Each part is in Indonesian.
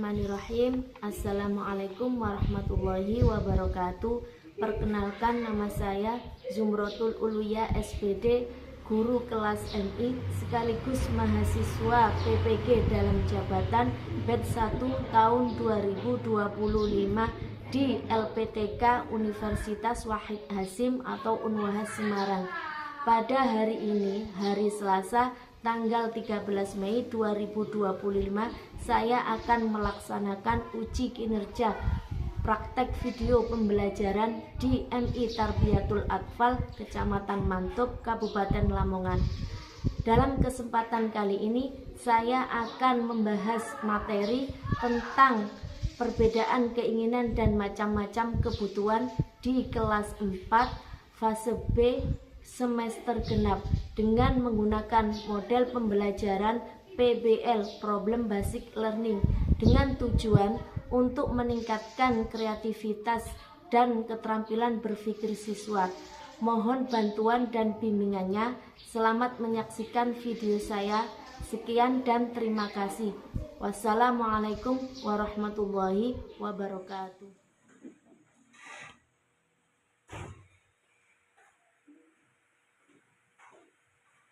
Bismillahirrahmanirrahim. Assalamualaikum warahmatullahi wabarakatuh. Perkenalkan, nama saya Zumrotul Uluya SPD, guru kelas MI sekaligus mahasiswa PPG dalam jabatan batch 1 tahun 2025 di LPTK Universitas Wahid Hasyim atau Unwahas Semarang. Pada hari ini, hari Selasa, tanggal 13 Mei 2025, saya akan melaksanakan uji kinerja praktek video pembelajaran di MI Tarbiyatul Atfal, Kecamatan Mantuk, Kabupaten Lamongan. Dalam kesempatan kali ini, saya akan membahas materi tentang perbedaan keinginan dan macam-macam kebutuhan di kelas 4 fase B semester genap dengan menggunakan model pembelajaran PBL (Problem Basic Learning) dengan tujuan untuk meningkatkan kreativitas dan keterampilan berpikir siswa. Mohon bantuan dan bimbingannya. Selamat menyaksikan video saya. Sekian dan terima kasih. Wassalamualaikum warahmatullahi wabarakatuh.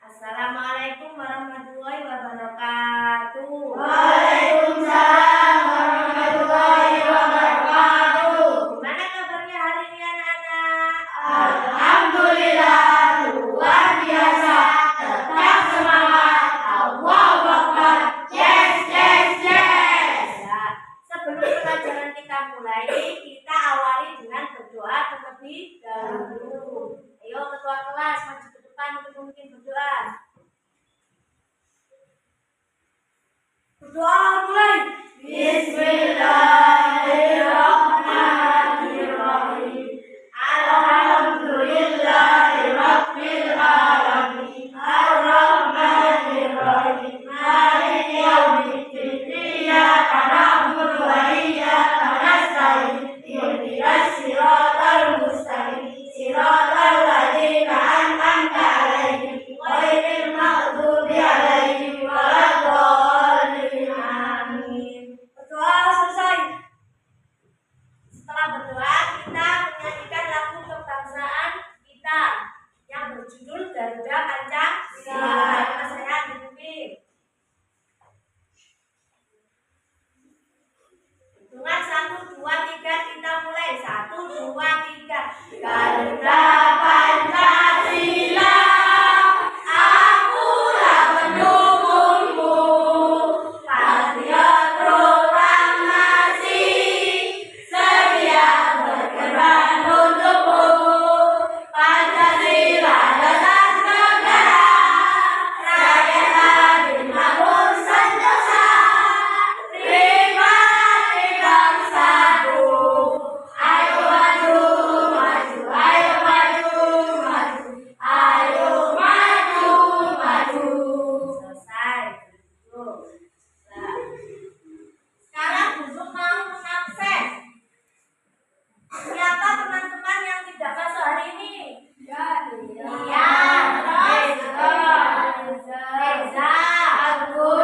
Assalamualaikum warahmatullahi wabarakatuh. Waalaikumsalam warahmatullahi wabarakatuh. Gimana kabarnya hari ini anak-anak? Alhamdulillah, luar biasa. Tetap semangat. Allahu Akbar. Yes, yes, yes. Ya, sebelum pelajaran kita mulai, kita awali dengan berdoa terlebih dahulu. Ayo ketua kelas maju ke depan untuk mungkin berdoa. Berdoa mulai. Bismillahirrahmanirrahim. Alhamdulillahirabbil alamin. Arrahmanirrahim. Maliki yaumiddin. Iyyaka na'budu wa iyyaka nasta'in. Ihdinas siratal mustaqim. Siratal ladzina an'amta 'alaihim ghairil maghdubi 'alaihim waladdallin. Amin. Berdoa selesai. Setelah berdoa, kita menyanyikan lagu kebangsaan kita yang berjudul Garuda Pancasila. Mas saya dipimpin. Hitungan 1, 2, 3, kita mulai. 1, 2, 3. Garuda Pancasila, akulah pendukungmu. Patriot proklamasi, sedia berkorban untukmu. Pancasila dasar negara, rakyat adil makmur sentosa. Nikmati bangsaku, ayo maju, maju, ayo maju, maju, ayo maju, maju. Selesai. Tuh. Nah, sekarang Buzuk mau mengabsen. Siapa teman-teman yang tidak masuk hari ini? Iya. Reza, Agus,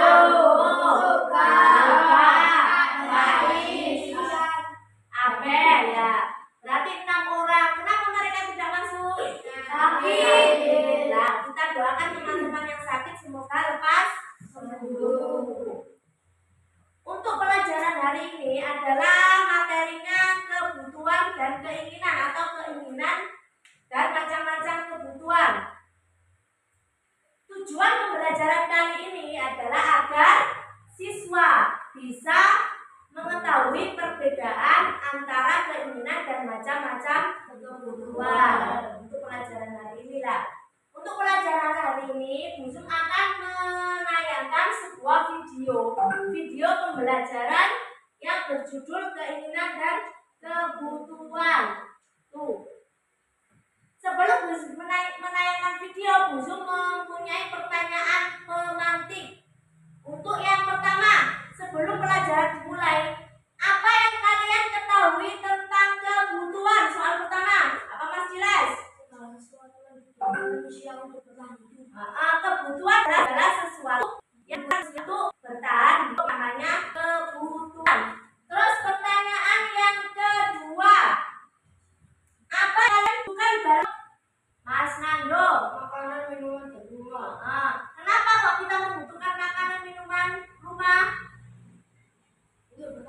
Abel, ya. Berarti 6 orang. Kenapa mereka tidak masuk? Sakit. Nah, kita doakan teman-teman yang sakit semoga lepas sembuh. Untuk pelajaran hari ini adalah materinya kebutuhan dan keinginan atau keinginan dan macam-macam kebutuhan. Tujuan pembelajaran kali ini adalah agar siswa bisa mengetahui perbedaan antara keinginan dan macam-macam kebutuhan. Untuk pelajaran hari ini lah. Untuk pelajaran hari ini, Buzuk akan menayangkan sebuah video pembelajaran yang berjudul Keinginan dan Kebutuhan. Tuh. Sebelum Buzuk menayangkan video, Buzuk mempunyai pertanyaan pemantik. Untuk yang pertama, sebelum pelajaran dimulai, apa yang kalian ketahui tentang kebutuhan? Soal pertama, apa Mas Jiles? Kebutuhan adalah sesuatu yang harus untuk bertahan, namanya kebutuhan.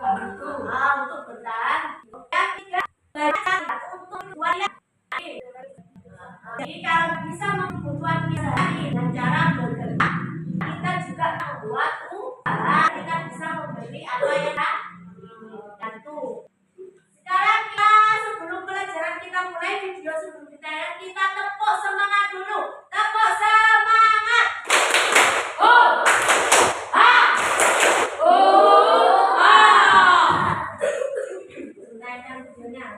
Untuk bertahan. Yang ketiga, belajar untuk keluarga. Jadi kalau bisa kebutuhan kita dengan cara bekerja, kita juga membuat usaha, kita bisa membeli apa yang kita butuh. Sekarang sebelum pelajaran kita mulai, video sebelum kita tepuk semangat dulu. Tepuk semangat. Naikkan videonya.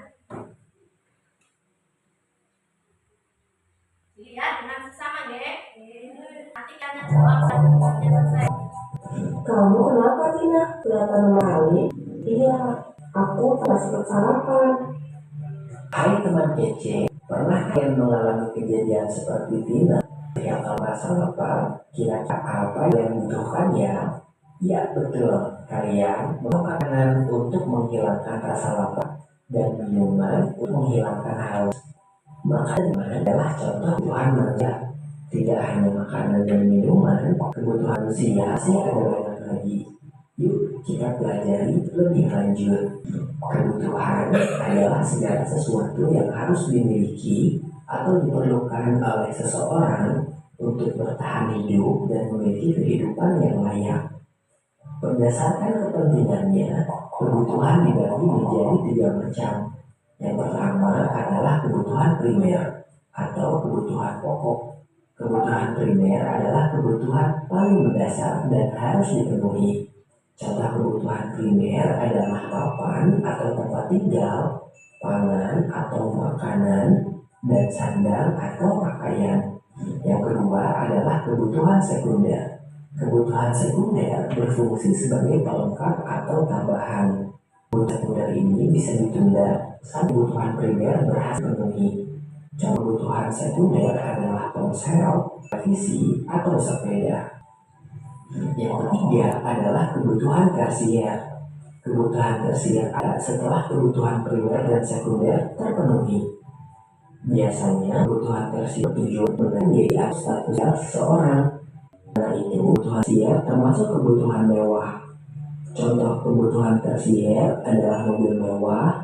Dilihat dengan sesama ya. Nanti kalian jawab satu-satunya selesai. Kamu kenapa Tina? Kelihatan sekali. Iya, aku tak sempat sarapan. Hai teman kece, pernah kalian mengalami kejadian seperti Tina? Ketika kamu merasa lapar, kira-kira apa yang dibutuhkan ya? Ya betul, kalian mau makanan untuk menghilangkan rasa lapar dan minuman untuk menghilangkan haus. Makanan adalah contoh kebutuhan manusia. Tidak hanya makanan dan minuman, kebutuhan manusia masih ada banyak lagi. Yuk kita pelajari lebih lanjut. Kebutuhan adalah segala sesuatu yang harus dimiliki atau diperlukan oleh seseorang untuk bertahan hidup dan memiliki kehidupan yang layak. Berdasarkan kepentingannya, kebutuhan dibagi menjadi 3 macam. Yang pertama adalah kebutuhan primer atau kebutuhan pokok. Kebutuhan primer adalah kebutuhan paling mendasar dan harus dipenuhi. Contoh kebutuhan primer adalah papan atau tempat tinggal, pangan atau makanan, dan sandang atau pakaian. Yang kedua adalah kebutuhan sekunder. Kebutuhan sekunder berfungsi sebagai pelengkap atau tambahan. Kebutuhan sekunder ini bisa ditunda saat kebutuhan primer berhasil dipenuhi. Contoh kebutuhan sekunder adalah ponsel, televisi, atau sepeda. Yang ketiga adalah kebutuhan tersier. Kebutuhan tersier ada setelah kebutuhan primer dan sekunder terpenuhi. Biasanya kebutuhan tersier tujuan menjadi status seseorang. Nah itu kebutuhan tersier termasuk kebutuhan mewah. Contoh kebutuhan tersier adalah mobil mewah,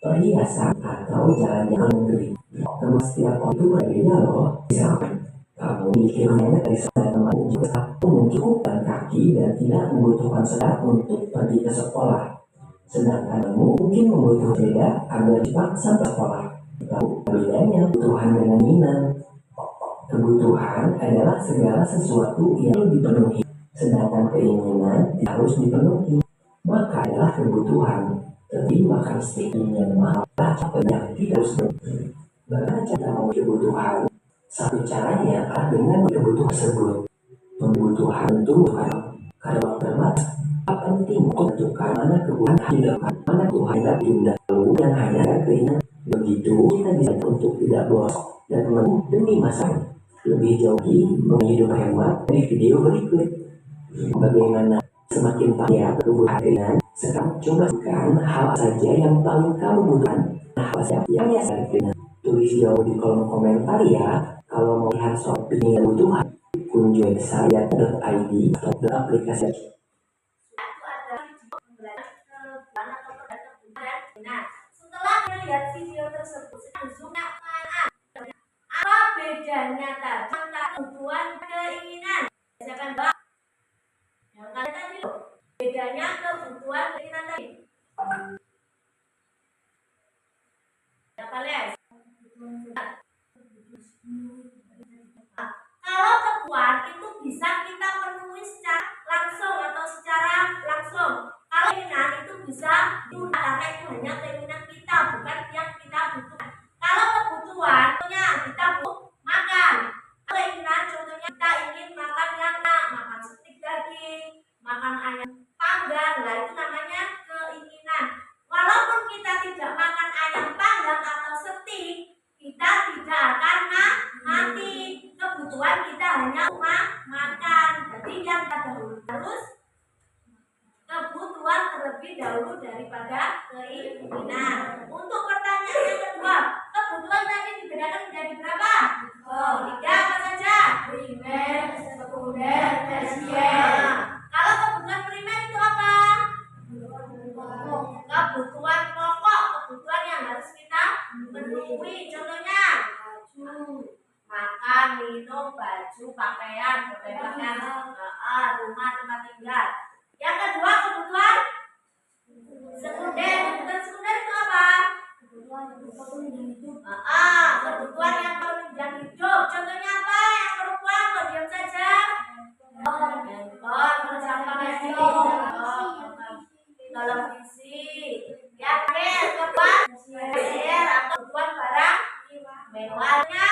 perhiasan, atau jalan-jalan negeri. Kemudian setiap orang itu berbeda loh. Misalkan kamu bikin rumahnya dari teman juga satu mencukupkan kaki dan tidak membutuhkan sepeda untuk pergi ke sekolah. Sedangkan kamu mungkin membutuhkan sepeda agar cepat sampai sekolah. Tahu bedanya kebutuhan dengan keinginan? Kebutuhan adalah segala sesuatu yang dipenuhi, sedangkan keinginan harus dipenuhi. Maka adalah kebutuhan. Tapi makan steak yang mahal capek yang tidak harus dipenuhi. Bagaimana cara memenuhi kebutuhan? Satu caranya adalah dengan kebutuhan tersebut. Kebutuhan itu bukan karena terbatas. Penting untuk menentukan mana kebutuhan dilakukan, mana kebutuhan tidak diunda dulu dan hanya keinginan. Begitu kita bisa untuk tidak boros dan demi masa lebih jauh lagi menghidup hemat dari video berikut. Bagaimana semakin kaya kebutuhan kalian? Sekarang coba bukan hal saja yang paling kamu butuhkan. Hal saja yang biasa kalian. Tulis jauh di kolom komentar ya. Kalau mau lihat soal ini kebutuhan, kunjungi saya.id atau aplikasi. Nah, setelah melihat video tersebut, zoomnya apa bedanya tadi antara kebutuhan keinginan? Misalkan Mbak, yang kalian tadi loh, bedanya kebutuhan keinginan tadi. Siapa lihat? Kalau kebutuhan itu bisa kita penuhi secara langsung atau secara langsung. Kalau keinginan itu bisa ditunda karena itu hanya keinginan kita, bukan yang kita butuhkan. Kalau kebutuhan, contohnya kita butuh makan. Kalau keinginan, contohnya kita ingin makan yang enak, makan stik daging, makan ayam panggang, lah itu namanya keinginan. Walaupun kita tidak makan ayam panggang atau stik, kita tidak akan mati. Kebutuhan kita hanya makan. Jadi yang harus kebutuhan terlebih dahulu daripada keinginan. Untuk pertanyaan yang kedua, kebutuhan tadi dibedakan menjadi berapa? Oh, 3 apa saja? Primer, sekunder, tersier. Kalau kebutuhan primer itu apa? Kebutuhan pokok, kebutuhan yang harus kita penuhi. Contohnya makan, minum, baju, pakaian, rumah, tempat tinggal. Yang kedua kebutuhan sekunder. Kebutuhan sekunder itu apa? Kebutuhan yang menunjang hidup. Contohnya apa? Yang perempuan kok diam saja? Handphone, terus apa lagi? Televisi. Ya, atau kebutuhan barang mewahnya,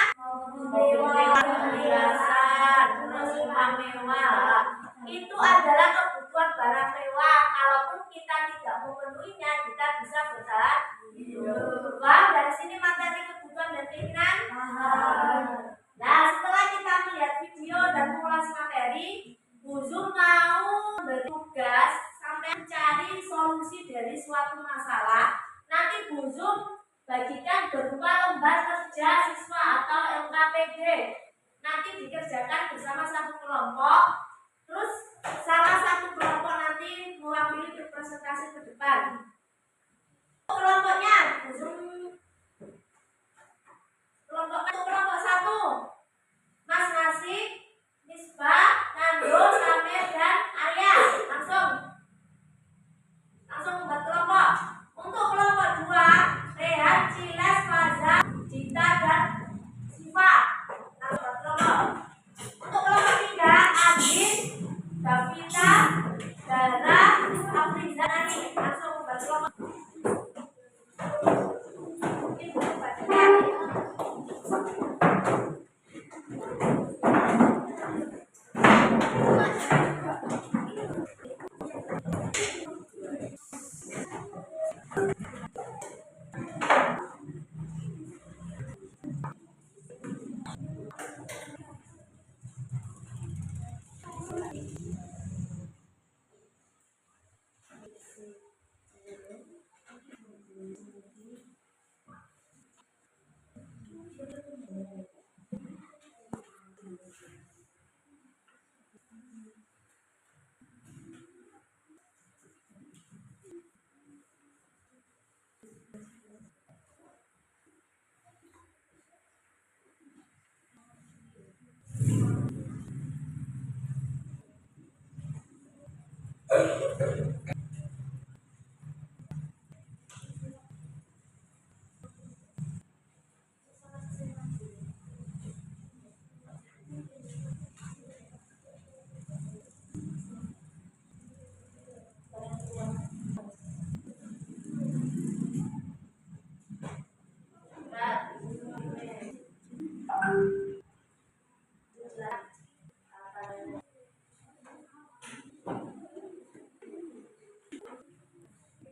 perhiasan, terus rumah mewah. Itu adalah kebutuhan barang mewah. Kalaupun kita tidak memenuhinya, kita bisa bertahan hidup. Paham dari sini materi kebutuhan dan keinginan? Nah, setelah kita melihat video dan mengulas materi, Bu Zum mau bertugas sampai mencari solusi dari suatu masalah. Nanti Bu Zum bagikan berupa lembar kerja siswa atau LKPD. Nanti dikerjakan bersama satu kelompok. Terus salah satu kelompok nanti mewakili presentasi ke depan. Kelompoknya Bu Zum kelompok 1 Mas Nasib, Misbah, Nando, Samir, dan Arya. Langsung membuat kelompok. Untuk kelompok 2 Rehan, Ciles, Faza, Dita, dan Siva. Langsung membuat kelompok. Untuk kelompok 3 Adin, Davita, Dara, Afriza, Nani. Langsung membuat kelompok.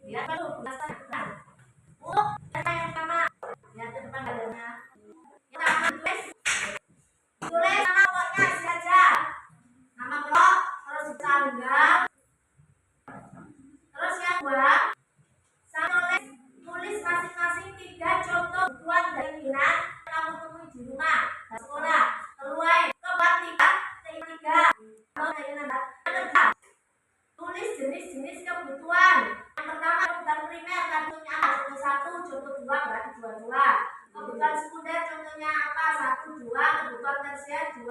Ya, baru penasaran. Yang pertama, lihat ke depan badannya. Yang pertama tulis nama kelompoknya isi aja. Nama kelompok terus ditanggal. Terus yang kedua, tulis masing-masing 3 contoh kebutuhan dan keinginan yang kamu temui di rumah dan sekolah. Keluar keempat 3 tulis jenis-jenis kebutuhan. Yang pertama kebutuhan primer, contohnya apa? Contoh 1, contoh 2 berarti 2. Kebutuhan sekunder contohnya apa? 1, 2. Kebutuhan tersier 2.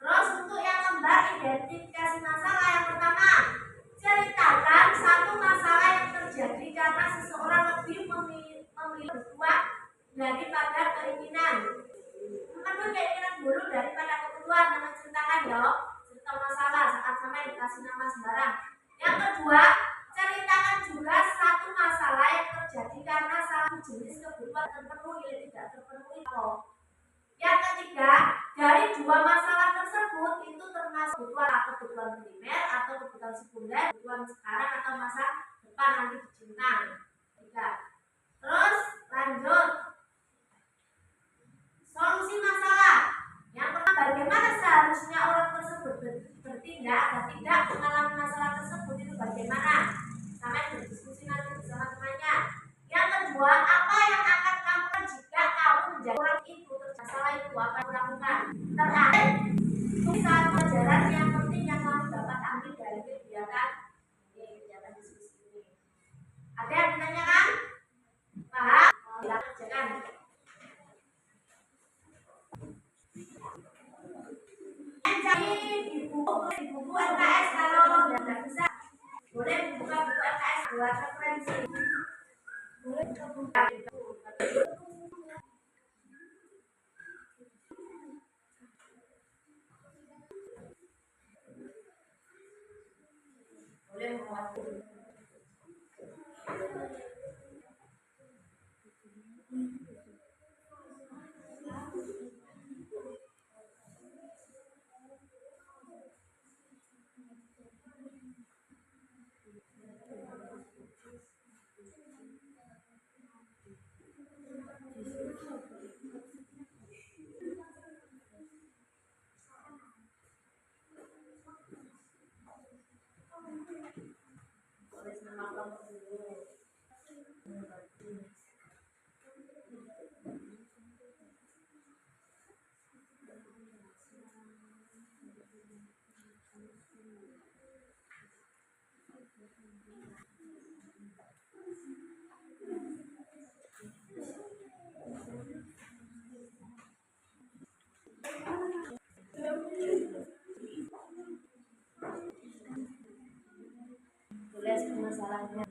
Terus untuk yang lembar identifikasi masalah, yang pertama ceritakan satu masalah yang terjadi karena seseorang lebih memilih kebutuhan daripada keinginan. Menurut keinginan dulu daripada kebutuhan, nama ceritakan ya. Cerita masalah saat sama yang dikasih nama sembarang. Yang kedua, ceritakan juga satu masalah yang terjadi karena salah jenis kebutuhan terpenuhi atau tidak terpenuhi. Yang ketiga, dari 2 masalah tersebut itu termasuk kebutuhan primer atau kebutuhan sekunder, kebutuhan sekarang atau masa depan nanti dicintang. 3. Terus lanjut. Solusi masalah. Yang pertama, bagaimana seharusnya orang tersebut bertindak agar tidak mengalami masalah tersebut, itu bagaimana? Sampai berdiskusi nanti bersama temannya. Yang kedua, apa yang akan kamu lakukan jika kamu menjadi orang itu masalah itu apa yang lakukan? Terakhir, tulisan pelajaran yang penting yang kamu dapat ambil dari kegiatan diskusi ini. Jangan. Cari di buku LKS kalau tidak bisa. Boleh buka buku LKS buat referensi. Boleh buka buku. Boleh membuat buku. Tulis nama kamu dulu. Tulis masalahnya.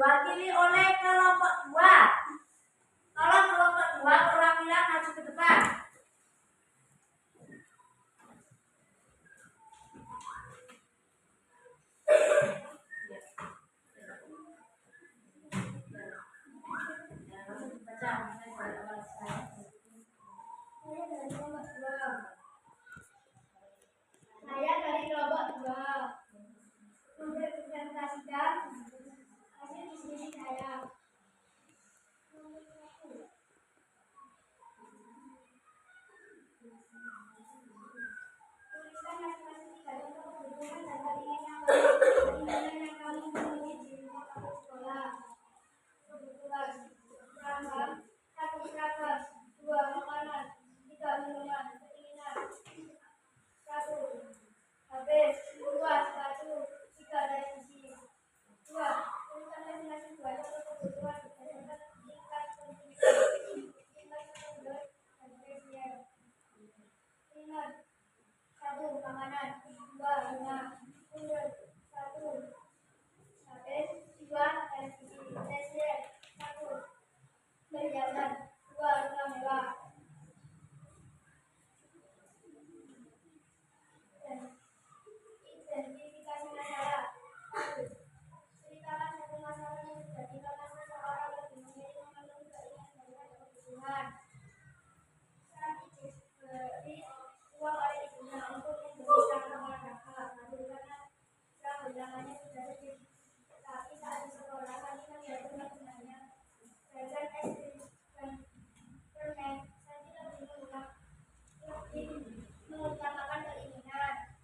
diwakili oleh kelompok 2. Tolong kelompok 2 perwakilan maju ke depan. Saya dari kelompok 2 mempresentasikan hasil diskusi saya. Tuliskan masing-masing 3 contoh kebutuhan dan keinginan yang kamu miliki di rumah atau sekolah. Kebutuhan perangkat, 1 seragam, 2 makanan, 3 minuman. Keinginan 1 HP, 2 sepatu, 3 televisi. 2 tuliskan masing-masing 2 contoh kebutuhan berdasarkan tingkat pendidikan standar dan spesial. Keinginan 1 makanan, 2 rumah, 1 HP, 2 televisi. Spesial 1 perjalanan, 2 rumah mewah. Identifikasi masalah. 1. Ceritakan satu masalah yang terjadi karena seseorang lebih memilih memenuhi keinginan daripada kebutuhan. Strategis beri uang oleh ibunya untuk membeli seragam olahraga. Lalu karena seragam lengannya sudah sedikit, tapi saat di sekolah kami melihat teman-temannya jajan es krim dan permen. Saya lebih mengutamakan keinginan.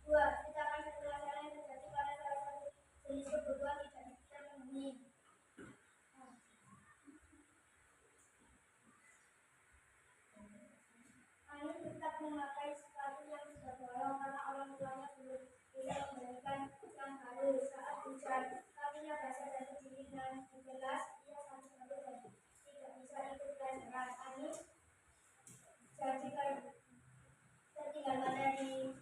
2. Ceritakan satu masalah yang terjadi pada salah satu jenis kebutuhan tidak bisa terpenuhi. Ani tetap memakai sepatu yang sudah bolong karena orang tuanya belum bisa memberikan yang baru saat hujan. Kakinya basah dan kedinginan. Jelas ia sakit perut dan tidak bisa ikut pelajaran. Ani jadi tertinggal pada di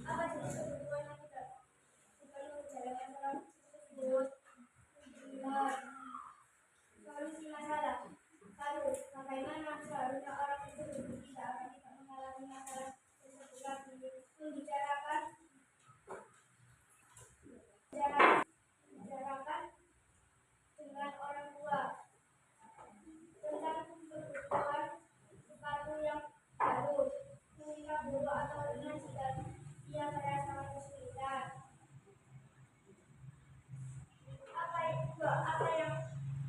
apa jenis kebutuhan yang tidak dipenuhi dalam masalah tersebut? 5. Solusi masalah. 1. Bagaimana seharusnya orang itu tidak akan tidak mengalami masalah tersebut lagi? Membicarakan dengan orang tua tentang kebutuhan sepatu yang baru. Meminta guru atau teman jika ia merasa kesulitan. Apa yang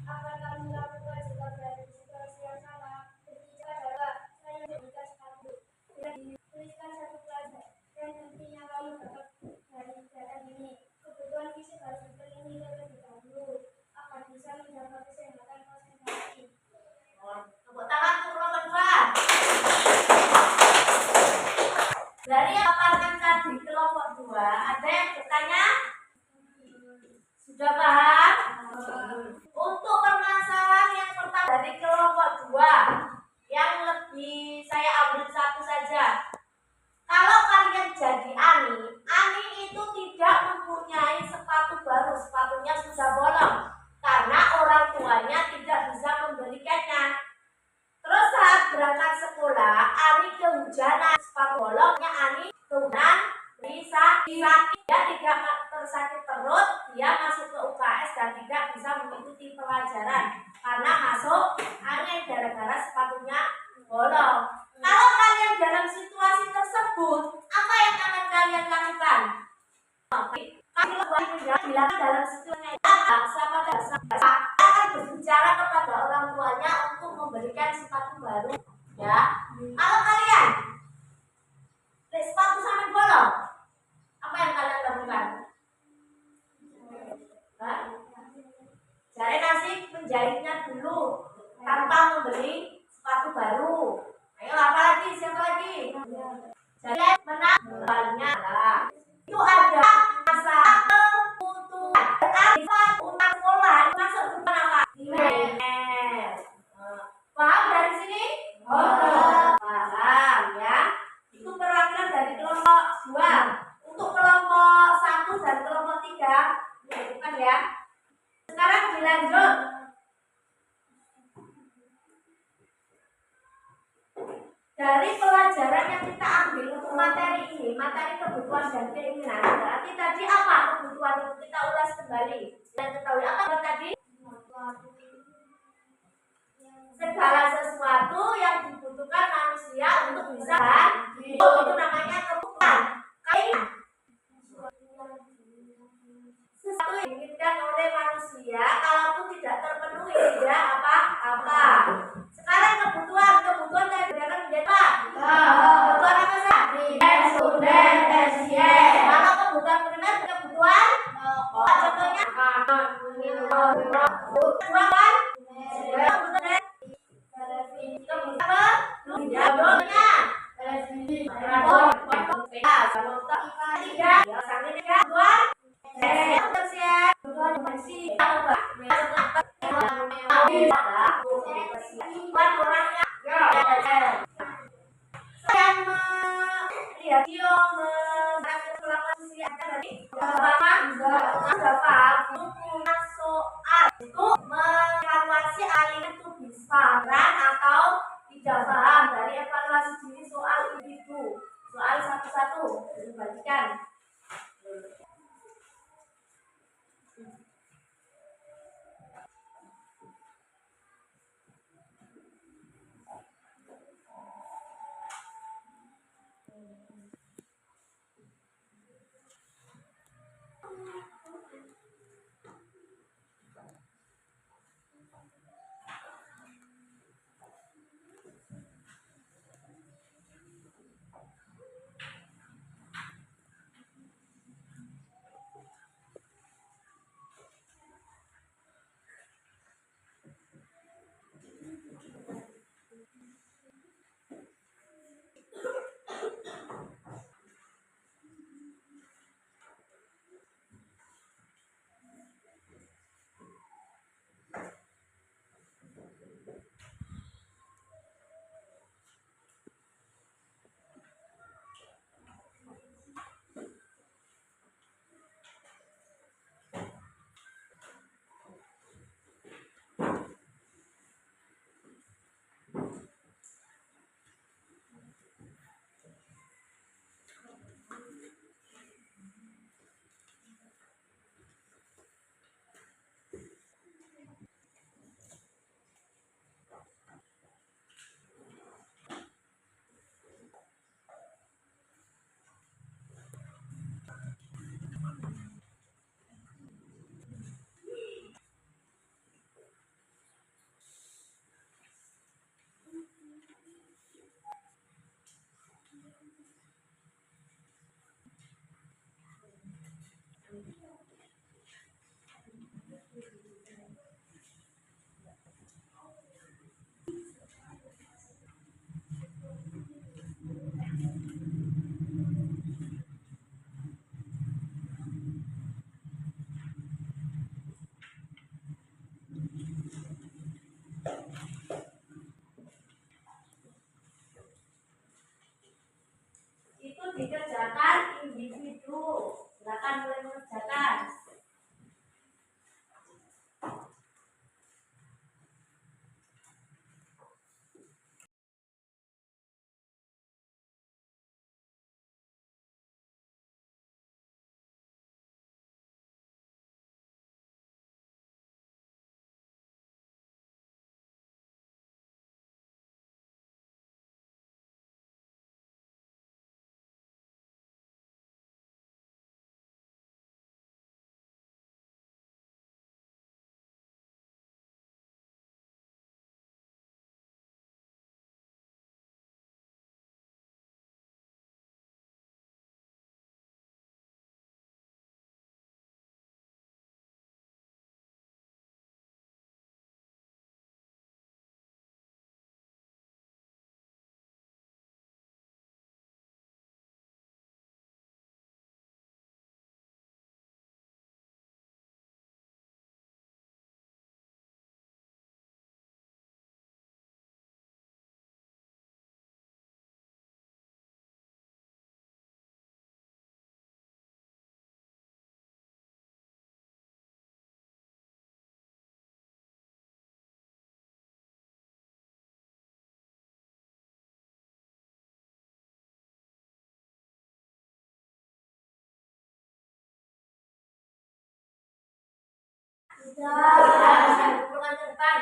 akan kamu lakukan jika berada di situasi yang sama? Berbicara adalah saya memberikan sepatu. Tuliskan satu pelajaran yang nantinya kamu dapat dari kegiatan ini. Kebutuhan fisik harus dipenuhi terlebih dahulu agar bisa menjaga kesehatan konsentrasi. Tepuk tangan untuk kelompok 2. Dari yang paparkan tadi kelompok 2, ada yang bertanya? Sudah paham? Untuk permasalahan yang pertama dari kelompok 2, yang lebih saya ambil satu saja. Kalau kalian jadi Ani itu tidak mempunyai sepatu baru, sepatunya sudah bolong karena orang tuanya tidak bisa membelikannya. Terus saat berangkat sekolah, Ani kehujanan, sepatu bolongnya Ani kehujanan, bisa sakit, dia tidak tersakit perut, dia masuk ke UKS dan tidak bisa mengikuti pelajaran karena masuk angin gara-gara sepatunya bolong. Kalau kalian dalam situasi tersebut, apa yang akan kalian lakukan? Kalau bilang dalam situasi akan berbicara kepada orang tuanya untuk memberikan sepatu baru, ya. Kalau kalian sepatu sampai bolong, apa yang kalian lakukan? Cari nasi menjahitnya dulu tanpa membeli sepatu baru. Ayo, apa lagi? Siapa lagi? Jadi menanggalnya itu ada masa kebutuhan utang sekolah masuk bukan apa? ya. Sekarang dilanjut. Dari pelajaran yang kita ambil untuk materi ini, materi kebutuhan dan keinginan, berarti tadi apa kebutuhan itu kita ulas kembali. Dan ketahui apa tadi? Segala sesuatu yang dibutuhkan manusia untuk bisa hidup, itu namanya kebutuhan. Keinginan, sesuatu yang diinginkan oleh manusia, kalaupun tidak terpenuhi tidak apa-apa. Sekarang kebutuhan tadi bedakan menjadi apa? Kebutuhan apa saja? Kalau kebutuhan primer, kebutuhan contohnya kebutuhan soal itu mengevaluasi aliran itu bisa atau tidak paham. Dari evaluasi diri soal individu, soal satu-satu dibagikan. Itu dikerjakan individu. Silakan mulai mengerjakan. Sudah. Kumpulkan ke depan.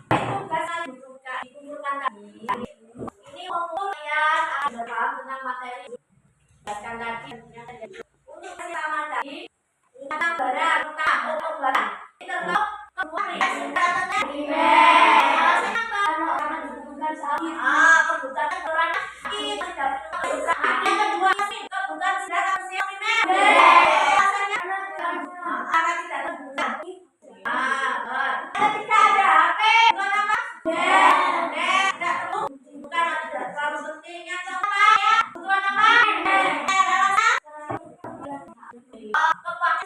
Tugas kalian dikumpulkan tadi. Ini untuk kalian akan paham tentang materi jelaskan tadi. Untuk pertama tadi tentang barang, tentang barang. Termasuk kebutuhan tadi. Alasannya apa? Karena dibutuhkan sapi. Kebutuhan orang kita tidak kebutuhan. Yang kedua kebutuhan senjata siap primer. Alasannya karena tidak kebutuhan. Ketika ada HP, bukan apa? Tidak perlu, bukan tidak terlalu penting. Yang keempat ya, kebutuhan apa? Alasan kepastian